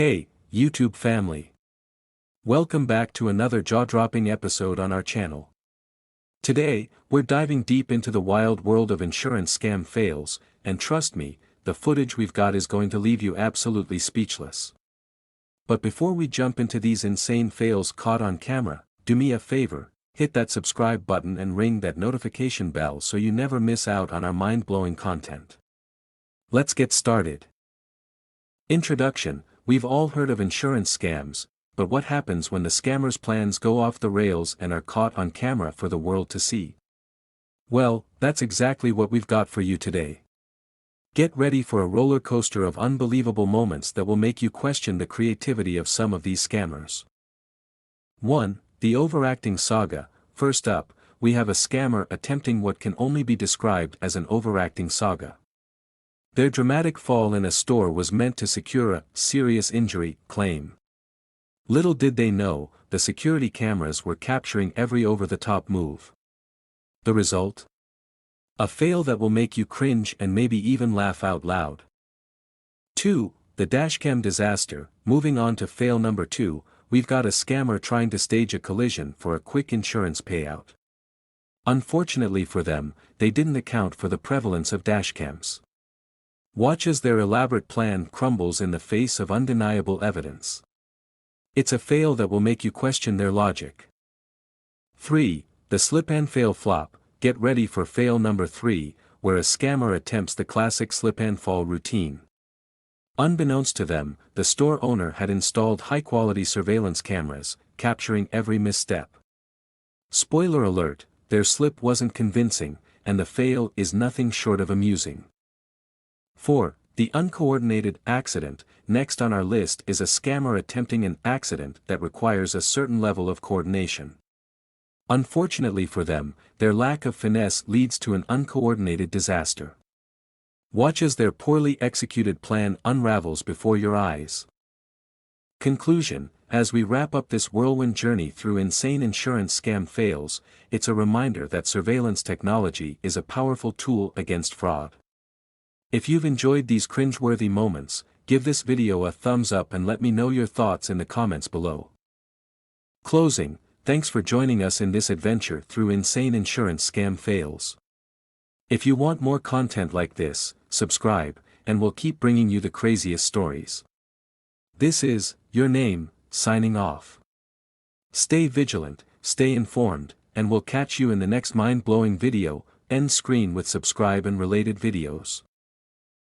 Hey, YouTube family. Welcome back to another jaw-dropping episode on our channel. Today, we're diving deep into the wild world of insurance scam fails, and trust me, the footage we've got is going to leave you absolutely speechless. But before we jump into these insane fails caught on camera, do me a favor, hit that subscribe button and ring that notification bell so you never miss out on our mind-blowing content. Let's get started. Introduction. We've all heard of insurance scams, but what happens when the scammers' plans go off the rails and are caught on camera for the world to see? Well, that's exactly what we've got for you today. Get ready for a roller coaster of unbelievable moments that will make you question the creativity of some of these scammers. 1. The overacting saga. First up, we have a scammer attempting what can only be described as an overacting saga. Their dramatic fall in a store was meant to secure a serious injury claim. Little did they know, the security cameras were capturing every over-the-top move. The result? A fail that will make you cringe and maybe even laugh out loud. 2. The dashcam disaster. Moving on to fail number 2, we've got a scammer trying to stage a collision for a quick insurance payout. Unfortunately for them, they didn't account for the prevalence of dashcams. Watch as their elaborate plan crumbles in the face of undeniable evidence. It's a fail that will make you question their logic. 3. The slip and fail flop. Get ready for fail number 3, where a scammer attempts the classic slip and fall routine. Unbeknownst to them, the store owner had installed high-quality surveillance cameras, capturing every misstep. Spoiler alert, their slip wasn't convincing, and the fail is nothing short of amusing. 4. The uncoordinated accident. Next on our list is a scammer attempting an accident that requires a certain level of coordination. Unfortunately for them, their lack of finesse leads to an uncoordinated disaster. Watch as their poorly executed plan unravels before your eyes. Conclusion. As we wrap up this whirlwind journey through insane insurance scam fails, it's a reminder that surveillance technology is a powerful tool against fraud. If you've enjoyed these cringeworthy moments, give this video a thumbs up and let me know your thoughts in the comments below. Closing. Thanks for joining us in this adventure through insane insurance scam fails. If you want more content like this, subscribe, and we'll keep bringing you the craziest stories. This is Your Name, signing off. Stay vigilant, stay informed, and we'll catch you in the next mind-blowing video. End screen with subscribe and related videos.